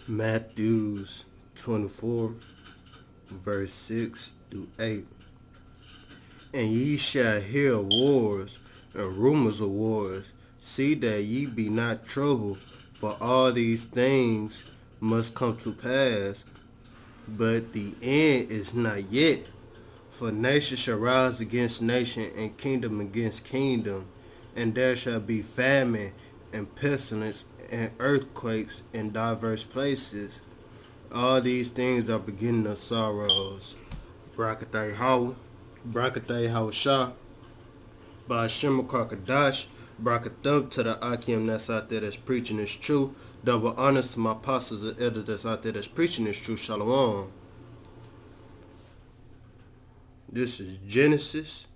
Matthews 24, verse 6 through 8. And ye shall hear of wars and rumors of wars. See that ye be not troubled, for all these things must come to pass, but the end is not yet. For nation shall rise against nation, and kingdom against kingdom, and there shall be famine and pestilence and earthquakes in diverse places. All these things are beginning of sorrows. Brakatay How, Brakatay How Shah, by Shimmer Karkadash, Brakathump to the Akim that's out there that's preaching this truth. Double honors to my apostles and elders that's out there that's preaching this truth. Shalom. This is Genesis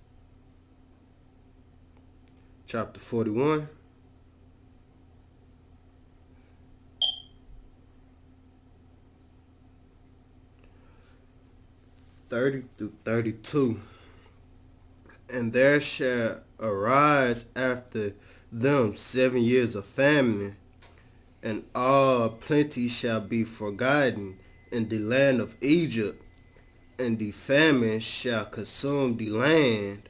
chapter 41. (30 through 32). And there shall arise after them 7 years of famine, and all plenty shall be forgotten in the land of Egypt, and the famine shall consume the land,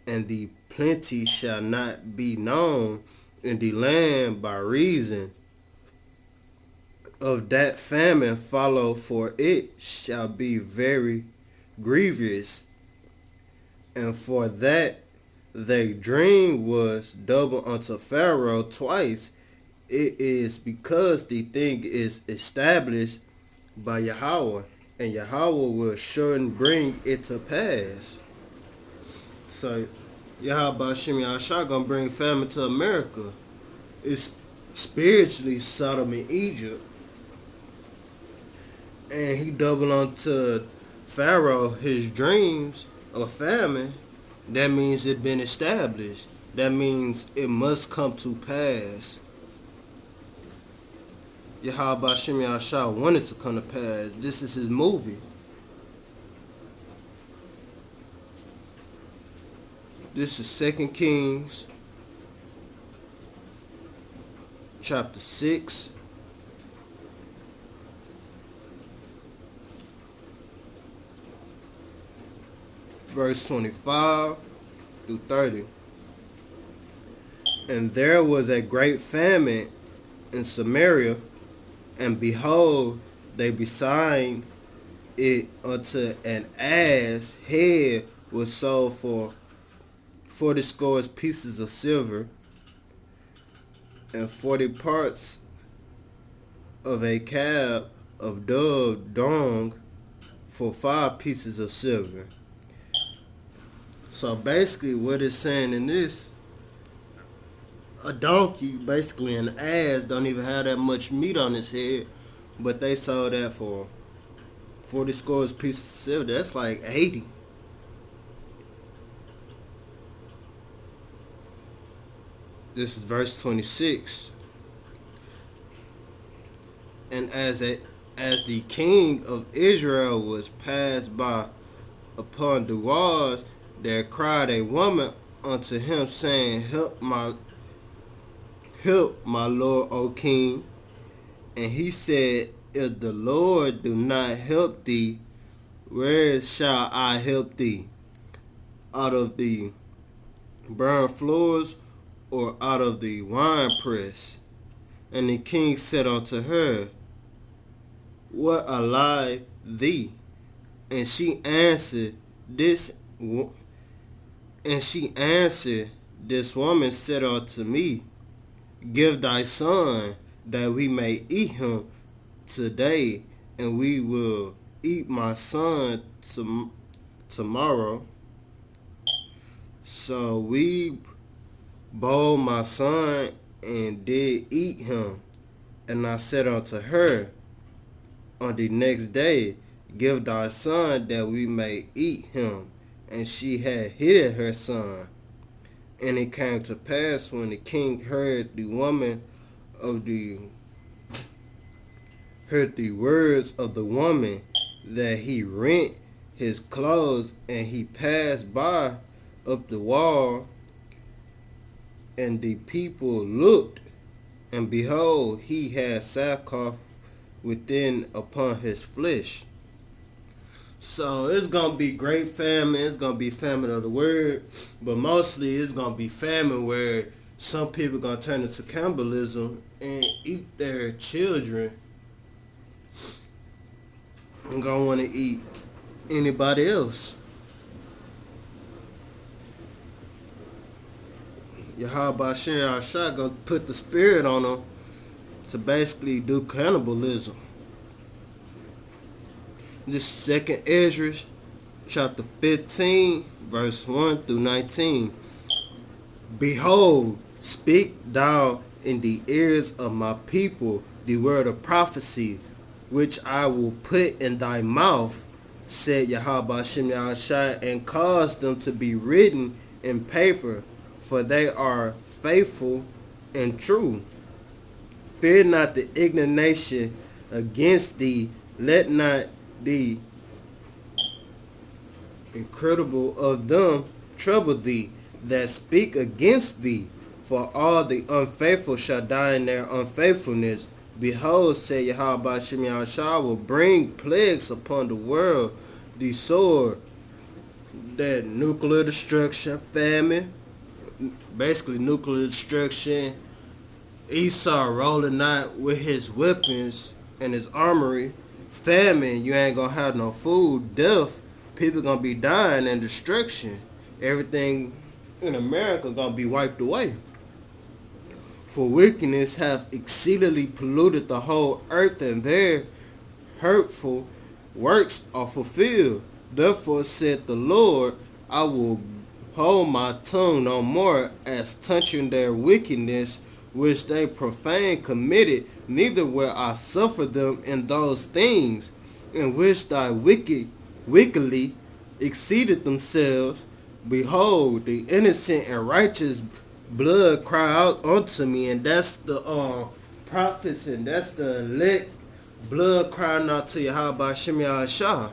and the plenty shall not be known in the land by reason of that famine follow, for it shall be very grievous. And for that they dream was double unto Pharaoh twice, it is because the thing is established by Yahweh, and Yahweh will surely bring it to pass. So Yahweh Shem Yahshua gonna bring famine to America. It's spiritually Sodom and Egypt. And he doubled onto Pharaoh his dreams of famine. That means it been established. That means it must come to pass. Yahweh Shem Yahshua wanted to come to pass. This is his movie. This is 2 Kings chapter 6. Verse 25 through 30. And there was a great famine in Samaria, and behold, they beside it unto an ass head was sold for 40 pieces of silver, and 40 parts of a cab of dove dung for 5 pieces of silver. So basically what it's saying in this, a donkey, basically an ass, don't even have that much meat on his head, but they sold that for 40 pieces of silver. That's like 80. This is verse 26. And as the king of Israel was passed by upon the walls, there cried a woman unto him, saying, Help my Lord, O king. And he said, If the Lord do not help thee, where shall I help thee? Out of the burned floors, or out of the winepress? And the king said unto her, What ally thee? And she answered, This woman said unto me, Give thy son, that we may eat him today, and we will eat my son tomorrow. So we bore my son and did eat him. And I said unto her on the next day, Give thy son, that we may eat him. And she had hidden her son. And it came to pass, when the king heard the words of the woman, that he rent his clothes, and he passed by up the wall. And the people looked, and behold, he had sackcloth within upon his flesh. So it's gonna be great famine. It's gonna be famine of the word, but mostly it's gonna be famine where some people gonna turn into cannibalism and eat their children and gonna want to eat anybody else. Yahweh Shem Shah gonna put the spirit on them to basically do cannibalism. This is 2nd Ezra, chapter 15, verse 1 through 19. Behold, speak thou in the ears of my people the word of prophecy, which I will put in thy mouth, said Yahweh Shem Yahushua, and cause them to be written in paper, for they are faithful and true. Fear not the indignation against thee, let not the incredible of them trouble thee that speak against thee, for all the unfaithful shall die in their unfaithfulness. Behold, said Yahweh Shem Yahushua, will bring plagues upon the world, the sword, that nuclear destruction, famine, basically nuclear destruction, Esau rolling out with his weapons and his armory, famine, you ain't gonna have no food, death, people gonna be dying, and destruction. Everything in America gonna be wiped away. For wickedness hath exceedingly polluted the whole earth, and their hurtful works are fulfilled. Therefore said the Lord, I will hold my tongue no more as touching their wickedness, which they profane committed, neither will I suffer them in those things in which thy wickedly exceeded themselves. Behold, the innocent and righteous blood cry out unto me, and that's the prophets, and that's the elect blood crying out to Yahweh Shem Yahushua.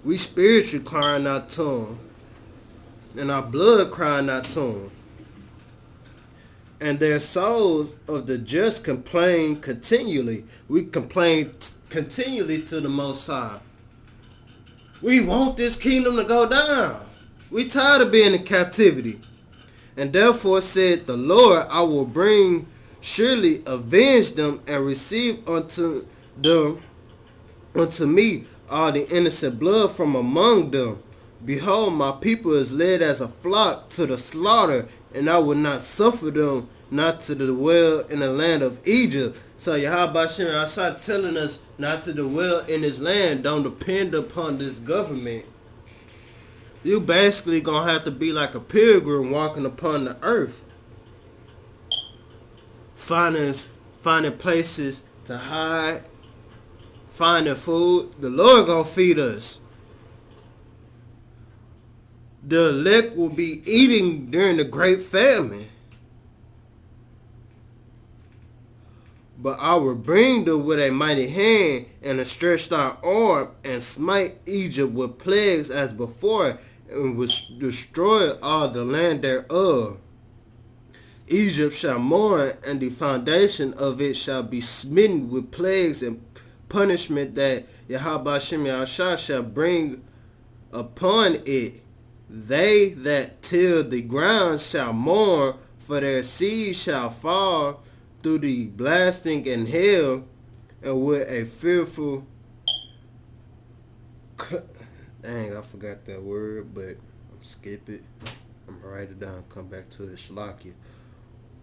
We spiritually crying out to him, and our blood crying out to him. And their souls of the just complain continually. We complain continually to the Most High. We want this kingdom to go down. We tired of being in captivity. And therefore said the Lord, I will bring surely avenge them and receive unto me all the innocent blood from among them. Behold, my people is led as a flock to the slaughter, and I will not suffer them not to dwell in the land of Egypt. So Yahweh Shem Yahushua telling us not to dwell in this land. Don't depend upon this government. You basically gonna have to be like a pilgrim walking upon the earth, finding places to hide, finding food. The Lord gonna feed us. The elect will be eating during the great famine. But I will bring them with a mighty hand and a stretched out arm, and smite Egypt with plagues as before, and will destroy all the land thereof. Egypt shall mourn, and the foundation of it shall be smitten with plagues and punishment that Yahweh Shem Yahushua shall bring upon it. They that till the ground shall mourn, for their seed shall fall through the blasting and hail, and with a fearful... Dang, I forgot that word, but I'm skip it. I'm gonna write it down, come back to it. Shalakia.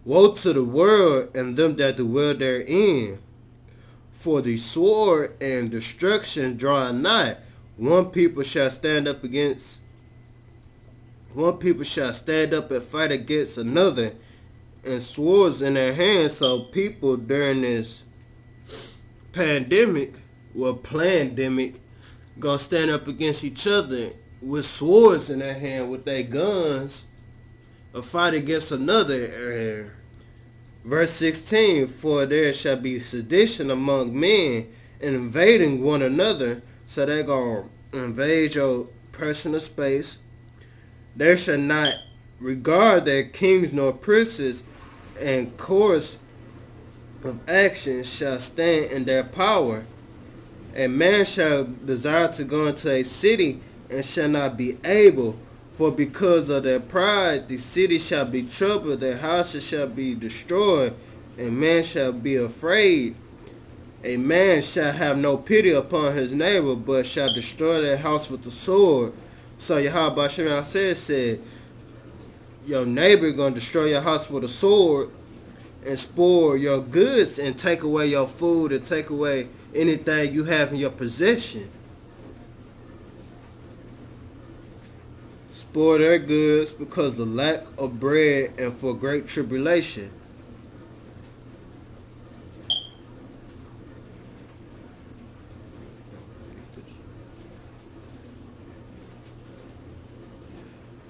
Woe to the world and them that dwell therein, for the sword and destruction draw nigh. One people shall stand up and fight against another, and swords in their hands. So people during this pandemic gonna stand up against each other with swords in their hand, with their guns, or fight against another. Verse 16, for there shall be sedition among men, and invading one another. So they're gonna invade your personal space. They shall not regard their kings nor princes, and course of action shall stand in their power. A man shall desire to go into a city and shall not be able, for because of their pride the city shall be troubled, their houses shall be destroyed, and man shall be afraid. A man shall have no pity upon his neighbor, but shall destroy their house with the sword. So Yahweh said, your neighbor gonna destroy your house with a sword and spoil your goods and take away your food and take away anything you have in your possession. Spoil their goods because of lack of bread and for great tribulation.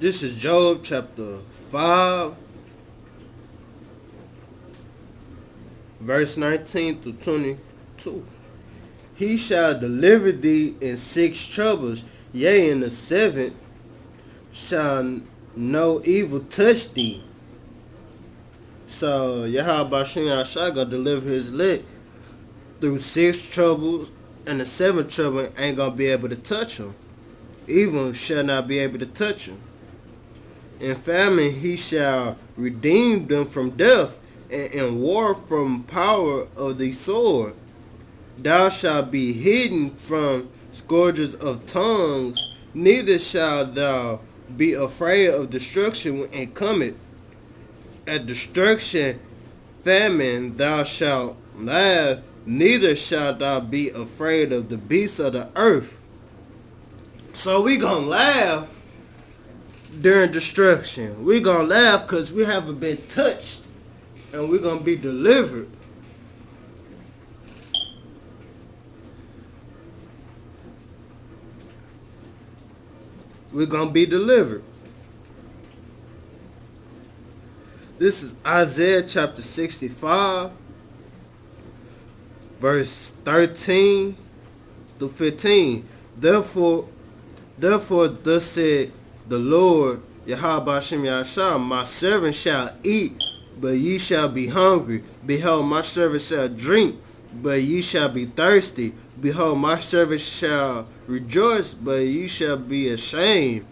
This is Job chapter 5, verse 19 to 22. He shall deliver thee in 6 troubles, yea, in the 7th shall no evil touch thee. So Yahweh shall gonna deliver his elect through 6 troubles, and the 7th trouble ain't gonna be able to touch him. Evil shall not be able to touch him. In famine he shall redeem them from death, and in war from power of the sword. Thou shalt be hidden from scourges of tongues, neither shalt thou be afraid of destruction when it cometh. At destruction, famine, thou shalt laugh, neither shalt thou be afraid of the beasts of the earth. So we gonna laugh during destruction. We gonna laugh because we haven't been touched, and we're gonna be delivered. We're gonna be delivered. This is Isaiah chapter 65, verse 13 to 15. Therefore thus said the Lord, Yahweh Hashem Yahshua, my servant shall eat, but ye shall be hungry. Behold, my servant shall drink, but ye shall be thirsty. Behold, my servant shall rejoice, but ye shall be ashamed.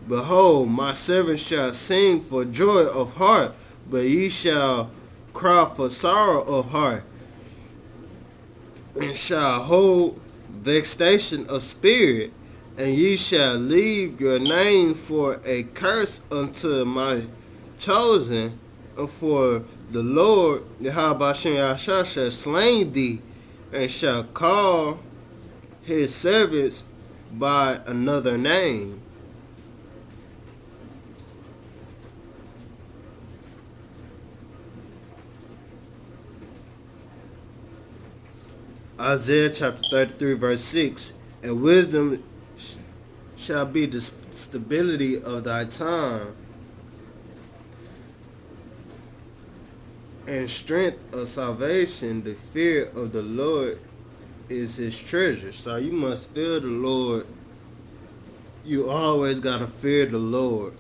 Behold, my servant shall sing for joy of heart, but ye shall cry for sorrow of heart, and shall hold vexation of spirit, and ye shall leave your name for a curse unto my chosen, and for the Lord, Yahweh shall slay thee, and shall call his servants by another name. Isaiah chapter 33 verse 6. And wisdom shall be the stability of thy time, and strength of salvation. The fear of the Lord is his treasure. So you must fear the Lord. You always gotta fear the Lord.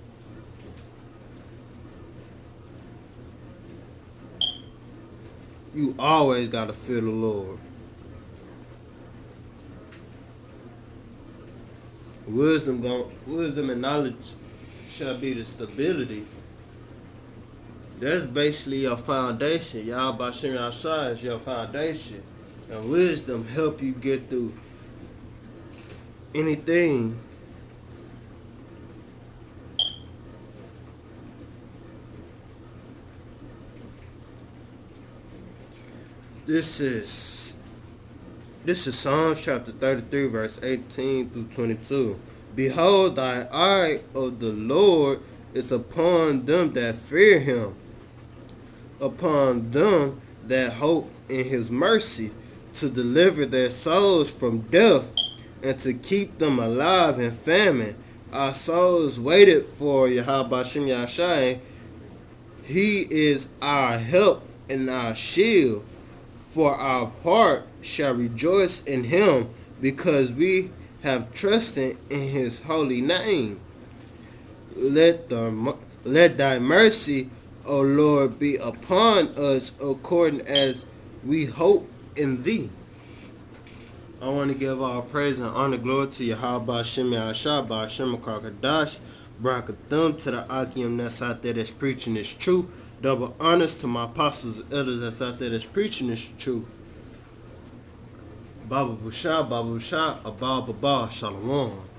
You always gotta fear the Lord. Wisdom and knowledge shall be the stability. That's basically your foundation. Yahweh Shem Yahshua is your foundation. And wisdom help you get through anything. This is Psalms chapter 33 verse 18 through 22. Behold, thy eye of the Lord is upon them that fear him, upon them that hope in his mercy, to deliver their souls from death, and to keep them alive in famine. Our souls waited for Yahweh Shem Yahshua. He is our help and our shield. For our heart shall rejoice in him, because we have trusted in his holy name. Let thy mercy, O Lord, be upon us according as We hope in thee. I want to give all praise and honor, glory to Yahweh Shemi Ashah, Shemi Kakadash, Barakathum to the Akim that's out there that's preaching this truth. Double honors to my apostles and elders that's out there that's preaching this truth. Baba Busha, Abba Baba, Shalom.